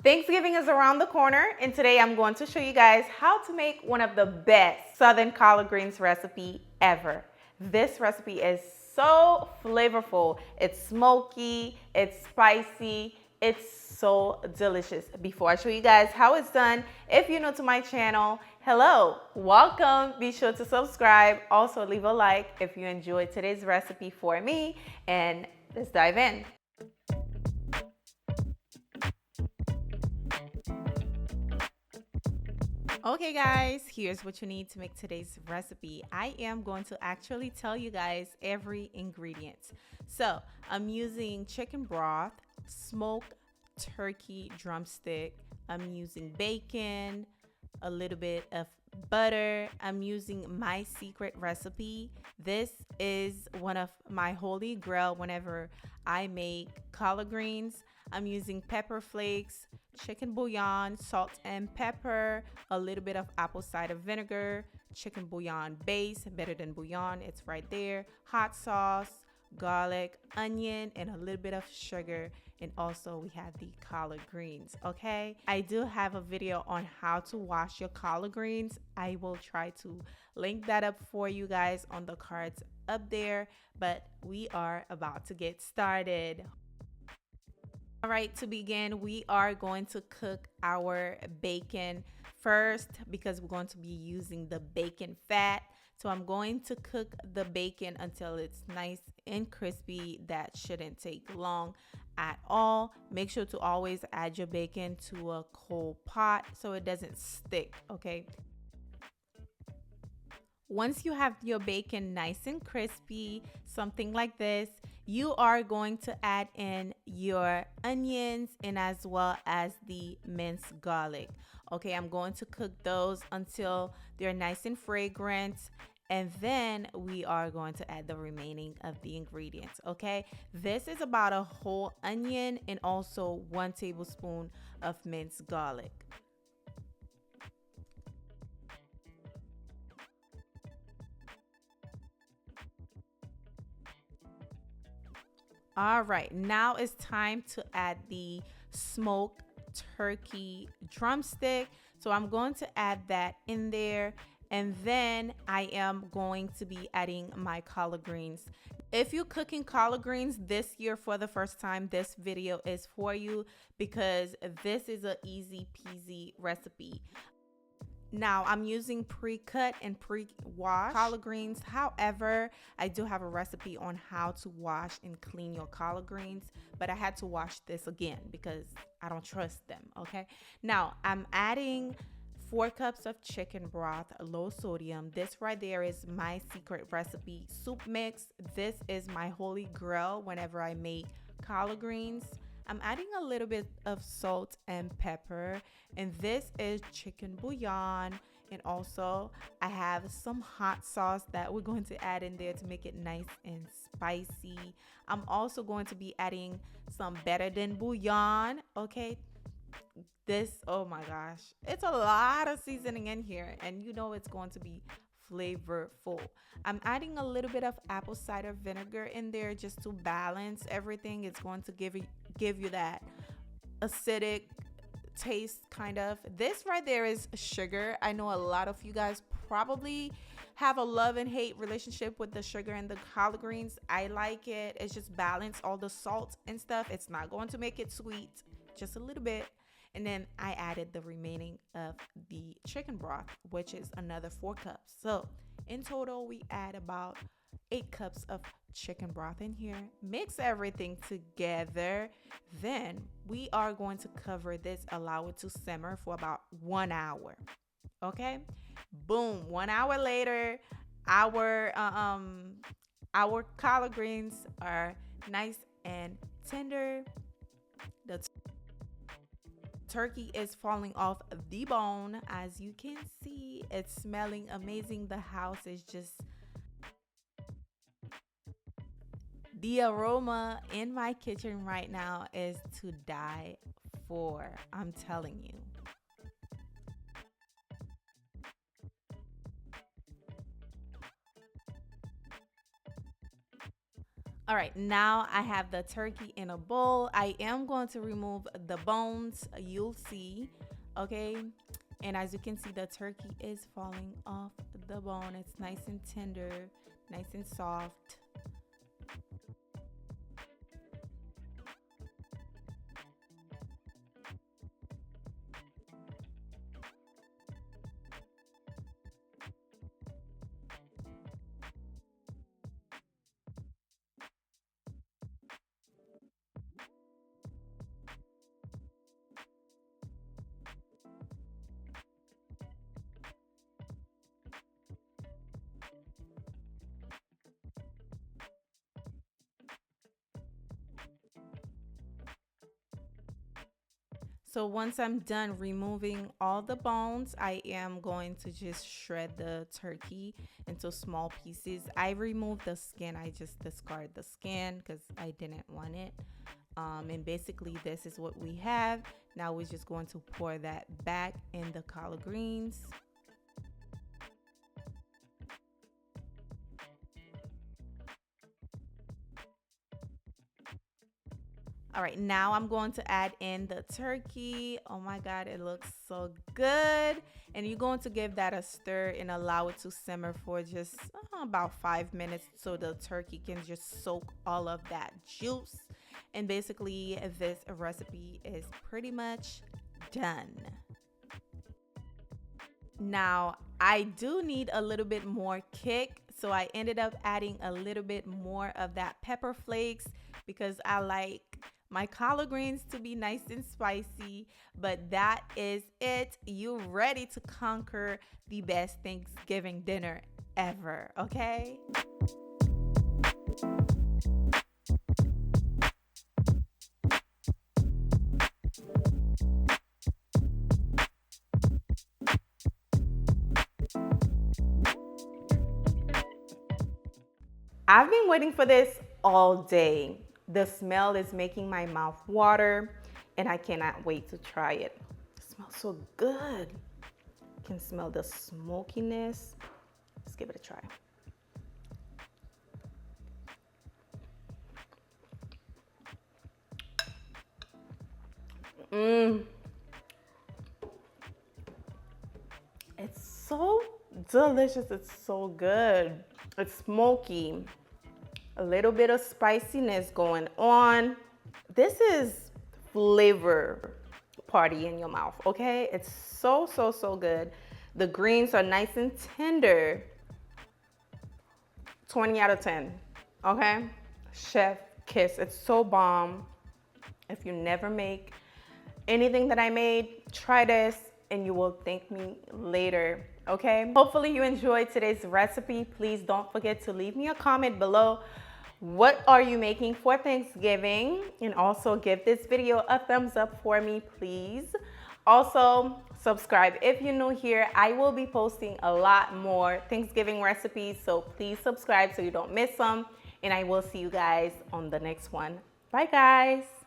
Thanksgiving is around the corner, and today I'm going to show you guys how to make one of the best Southern collard greens recipe ever. This recipe is so flavorful. It's smoky, it's spicy, it's so delicious. Before I show you guys how it's done, if you're new to my channel, hello, welcome. Be sure to subscribe. Also leave a like if you enjoyed today's recipe for me, and let's dive in. Okay guys, here's what you need to make today's recipe. I am going to actually tell you guys every ingredient. So I'm using chicken broth, smoked turkey drumstick, I'm using bacon, a little bit of butter. I'm using my secret recipe. This is one of my holy grail whenever I make collard greens. I'm using pepper flakes, chicken bouillon, salt and pepper, a little bit of apple cider vinegar, chicken bouillon base, better than bouillon, it's right there, hot sauce, garlic, onion, and a little bit of sugar. And also we have the collard greens. Okay, I do have a video on how to wash your collard greens. I will try to link that up for you guys on the cards up there, but we are about to get started. All right, to begin, we are going to cook our bacon first because we're going to be using the bacon fat. So I'm going to cook the bacon until it's nice and crispy. That shouldn't take long at all. Make sure to always add your bacon to a cold pot so it doesn't stick, okay? Once you have your bacon nice and crispy, something like this, you are going to add in your onions and as well as the minced garlic. Okay, I'm going to cook those until they're nice and fragrant. And then we are going to add the remaining of the ingredients. Okay, this is about a whole onion and also 1 tablespoon of minced garlic. All right, now it's time to add the smoked turkey drumstick. So I'm going to add that in there. And then I am going to be adding my collard greens. If you're cooking collard greens this year for the first time, this video is for you because this is an easy peasy recipe. Now I'm using pre-cut and pre-washed collard greens. However, I do have a recipe on how to wash and clean your collard greens, but I had to wash this again because I don't trust them, okay? Now I'm adding 4 cups of chicken broth, low sodium. This right there is my secret recipe soup mix. This is my holy grail whenever I make collard greens. I'm adding a little bit of salt and pepper, and this is chicken bouillon. And also I have some hot sauce that we're going to add in there to make it nice and spicy. I'm also going to be adding some better than bouillon, okay? This, oh my gosh, it's a lot of seasoning in here, and you know it's going to be flavorful. I'm adding a little bit of apple cider vinegar in there just to balance everything. It's going to give you that acidic taste kind of. This right there is sugar. I know a lot of you guys probably have a love and hate relationship with the sugar and the collard greens. I like it. It's just balance all the salt and stuff. It's not going to make it sweet, just a little bit. And then I added the remaining of the chicken broth, which is another 4 cups. So in total, we add about 8 cups of chicken broth in here. Mix everything together. Then we are going to cover this, allow it to simmer for about 1 hour. Okay, boom, 1 hour later, our collard greens are nice and tender. The turkey is falling off the bone. As you can see, it's smelling amazing. The house is just, the aroma in my kitchen right now is to die for. I'm telling you. All right, now I have the turkey in a bowl. I am going to remove the bones, you'll see, okay? And as you can see, the turkey is falling off the bone. It's nice and tender, nice and soft. So once I'm done removing all the bones, I am going to just shred the turkey into small pieces. I removed the skin. I just discarded the skin because I didn't want it. And basically this is what we have. Now we're just going to pour that back in the collard greens. All right, now I'm going to add in the turkey. Oh my God, it looks so good. And you're going to give that a stir and allow it to simmer for just about 5 minutes so the turkey can just soak all of that juice. And basically this recipe is pretty much done. Now, I do need a little bit more kick, so I ended up adding a little bit more of that pepper flakes because I like my collard greens to be nice and spicy. But that is it. You ready to conquer the best Thanksgiving dinner ever, okay? I've been waiting for this all day. The smell is making my mouth water and I cannot wait to try it. It smells so good. You can smell the smokiness. Let's give it a try. It's so delicious. It's so good. It's smoky. A little bit of spiciness going on. This is flavor party in your mouth, okay? It's so, so, so good. The greens are nice and tender. 20 out of 10, okay? Chef kiss. It's so bomb. If you never make anything that I made, try this and you will thank me later, okay? Hopefully you enjoyed today's recipe. Please don't forget to leave me a comment below. What are you making for Thanksgiving? And also give this video a thumbs up for me, please. Also, subscribe if you're new here. I will be posting a lot more Thanksgiving recipes, so please subscribe so you don't miss them. And I will see you guys on the next one. Bye, guys.